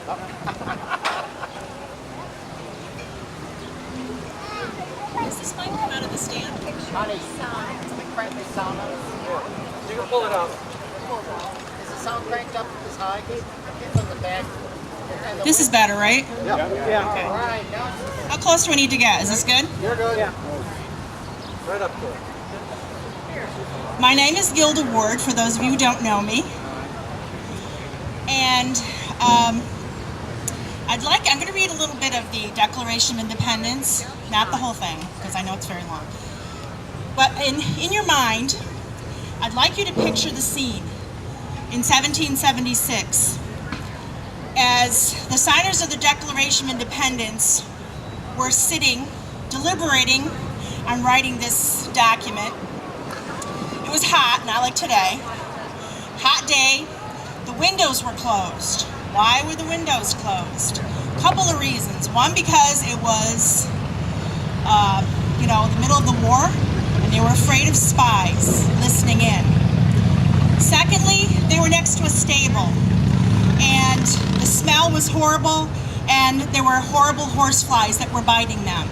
Does this mic come out of the stand? Honey, something crank this sound up. You can pull it out. Is the sound cranked up this high? Get from the back. This is better, right? Yeah. Okay. All right, now How close do we need to get? Is this good? You're good. Yeah. Right up to it. My name is Gilda Ward, for those of you who don't know me. And I'm going to read a little bit of the Declaration of Independence, not the whole thing, because I know it's very long. But in your mind, I'd like you to picture the scene in 1776 as the signers of the Declaration of Independence were sitting, deliberating on writing this document. It was hot, not like today. Hot day. The windows were closed. Why were the windows closed? A couple of reasons. One, because it was, the middle of the war, and they were afraid of spies listening in. Secondly, they were next to a stable, and the smell was horrible, and there were horrible horseflies that were biting them.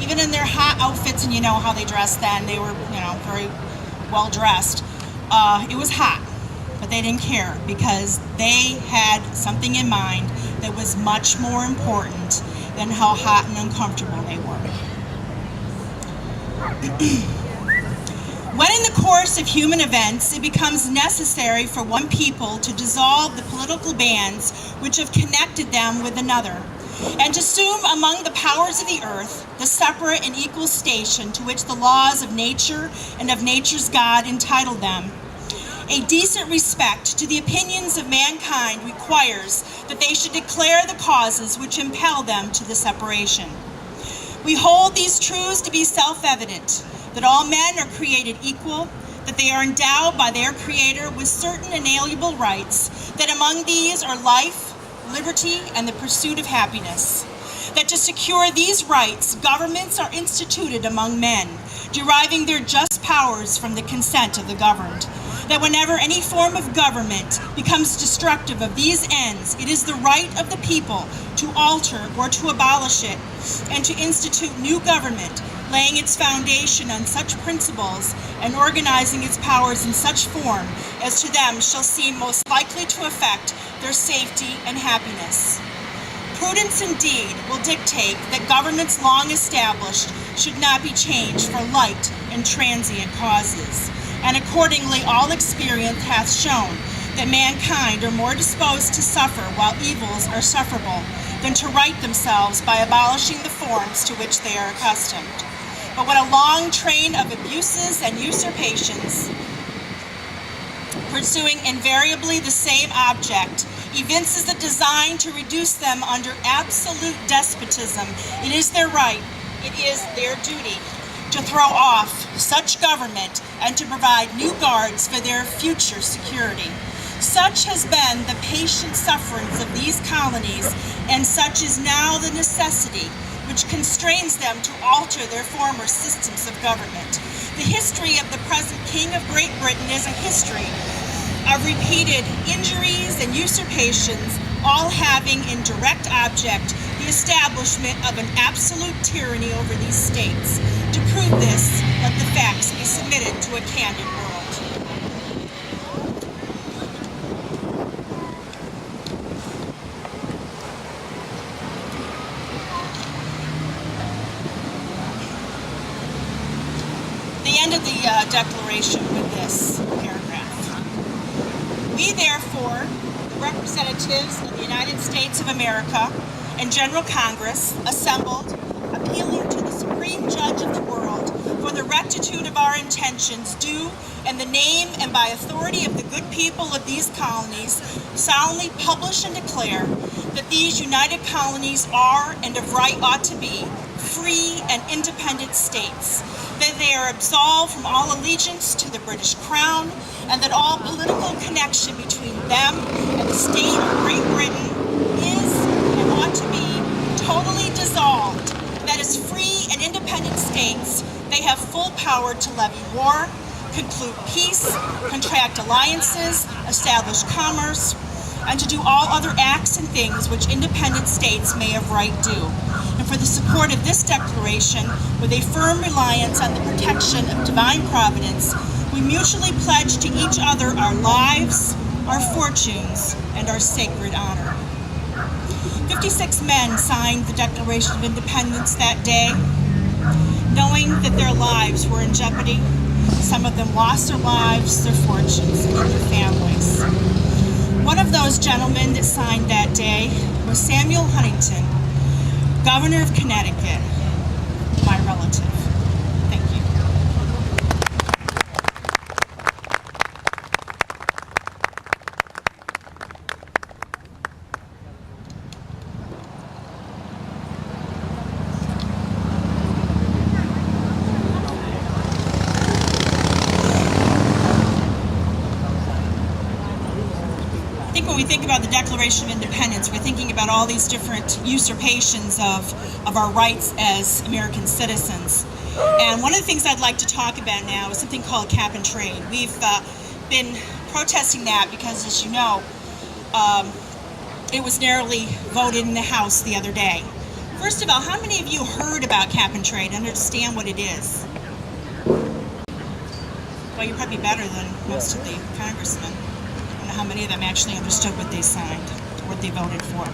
Even in their hot outfits, and you know how they dressed then, they were, very well dressed. It was hot, but they didn't care because they had something in mind that was much more important than how hot and uncomfortable they were. When in the course of human events it becomes necessary for one people to dissolve the political bands which have connected them with another, and to assume among the powers of the earth the separate and equal station to which the laws of nature and of nature's God entitle them, a decent respect to the opinions of mankind requires that they should declare the causes which impel them to the separation. We hold these truths to be self-evident, that all men are created equal, that they are endowed by their Creator with certain inalienable rights, that among these are life, liberty, and the pursuit of happiness. That to secure these rights, governments are instituted among men, deriving their just powers from the consent of the governed. That whenever any form of government becomes destructive of these ends, it is the right of the people to alter or to abolish it, and to institute new government, laying its foundation on such principles and organizing its powers in such form as to them shall seem most likely to affect their safety and happiness. Prudence indeed will dictate that governments long established should not be changed for light and transient causes. And accordingly all experience hath shown that mankind are more disposed to suffer while evils are sufferable than to right themselves by abolishing the forms to which they are accustomed. But when a long train of abuses and usurpations, pursuing invariably the same object, evinces a design to reduce them under absolute despotism, it is their right, it is their duty, to throw off such government and to provide new guards for their future security. Such has been the patient sufferance of these colonies, and such is now the necessity which constrains them to alter their former systems of government. The history of the present King of Great Britain is a history of repeated injuries and usurpations, all having in direct object the establishment of an absolute tyranny over these states. To prove this, let the facts be submitted to a candid world. The end of the declaration with this paragraph. We therefore, the representatives of the United States of America and General Congress, assembled, appealing to the Supreme Judge of the world for the rectitude of our intentions, do, in the name and by authority of the good people of these colonies, solemnly publish and declare that these united colonies are, and of right ought to be, free and independent states, that they are absolved from all allegiance to the British Crown, and that all political connection between them and the state of Great Britain is and ought to be totally dissolved. That as free and independent states, they have full power to levy war, conclude peace, contract alliances, establish commerce, and to do all other acts and things which independent states may of right do, and for the support of this declaration, with a firm reliance on the protection of divine providence, we mutually pledge to each other our lives, our fortunes, and our sacred honor. 56 men signed the Declaration of Independence that day, knowing that their lives were in jeopardy. Some of them lost their lives, their fortunes, and their families. One of those gentlemen that signed that day was Samuel Huntington, Governor of Connecticut, my relative. Thank you. I think when we think about the Declaration of Independence, we're thinking about all these different usurpations of our rights as American citizens. And one of the things I'd like to talk about now is something called cap and trade. We've been protesting that because, as you know, it was narrowly voted in the House the other day. First of all, how many of you heard about cap and trade and understand what it is? Well, you're probably better than most of the congressmen. I don't know how many of them actually understood what they signed, what they voted for.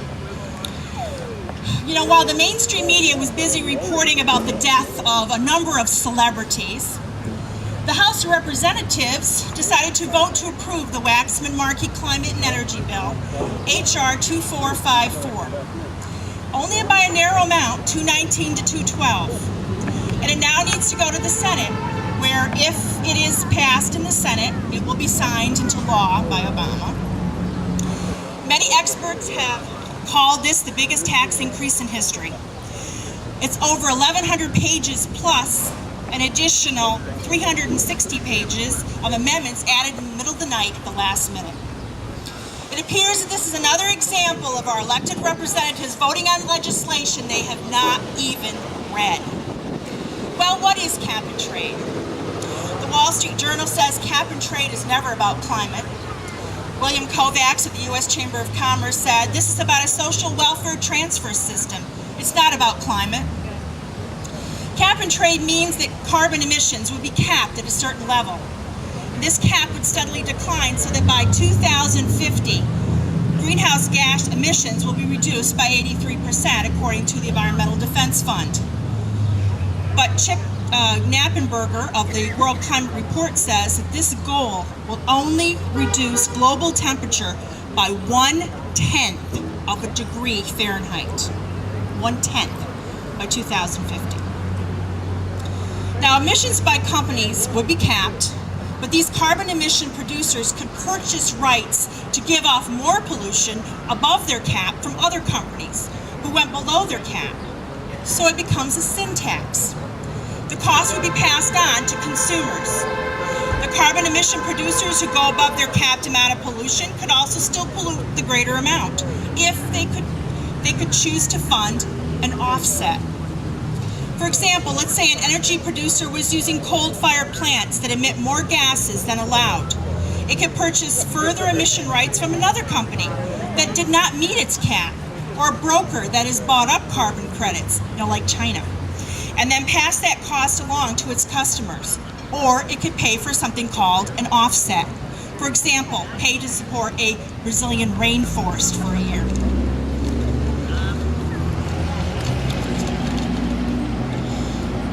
You know, while the mainstream media was busy reporting about the death of a number of celebrities, the House of Representatives decided to vote to approve the Waxman-Markey Climate and Energy Bill, H.R. 2454. Only by a narrow amount, 219 to 212. And it now needs to go to the Senate, where if it is passed in the Senate, it will be signed into law by Obama. Many experts have called this the biggest tax increase in history. It's over 1,100 pages plus an additional 360 pages of amendments added in the middle of the night at the last minute. It appears that this is another example of our elected representatives voting on legislation they have not even read. Well, what is cap and trade? The Wall Street Journal says cap and trade is never about climate. William Kovacs of the U.S. Chamber of Commerce said this is about a social welfare transfer system. It's not about climate. Cap and trade means that carbon emissions would be capped at a certain level. This cap would steadily decline so that by 2050, greenhouse gas emissions will be reduced by 83%, according to the Environmental Defense Fund. But Chip Knappenberger of the World Climate Report says that this goal will only reduce global temperature by 1/10 of a degree Fahrenheit. 1/10 by 2050. Now, emissions by companies would be capped, but these carbon emission producers could purchase rights to give off more pollution above their cap from other companies who went below their cap. So it becomes a sin tax. The cost would be passed on to consumers. The carbon emission producers who go above their capped amount of pollution could also still pollute the greater amount if they could choose to fund an offset. For example, let's say an energy producer was using coal-fired plants that emit more gases than allowed. It could purchase further emission rights from another company that did not meet its cap, or a broker that has bought up carbon credits, like China, and then pass that cost along to its customers. Or it could pay for something called an offset. For example, pay to support a Brazilian rainforest for a year.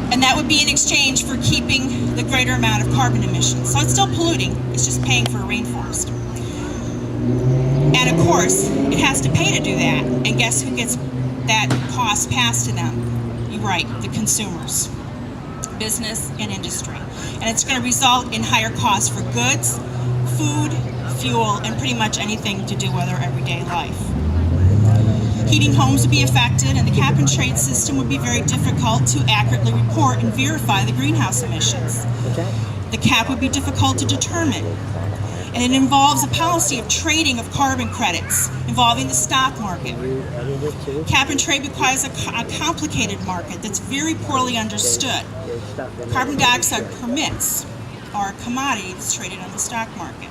And that would be in exchange for keeping the greater amount of carbon emissions. So it's still polluting, it's just paying for a rainforest. And of course, it has to pay to do that. And guess who gets that cost passed to them? You're right, the consumers, business and industry. And it's going to result in higher costs for goods, food, fuel, and pretty much anything to do with our everyday life. Heating homes would be affected, and the cap and trade system would be very difficult to accurately report and verify the greenhouse emissions. The cap would be difficult to determine, and it involves a policy of trading of carbon credits involving the stock market. Cap and trade requires a complicated market that's very poorly understood. Carbon dioxide permits are a commodity that's traded on the stock market.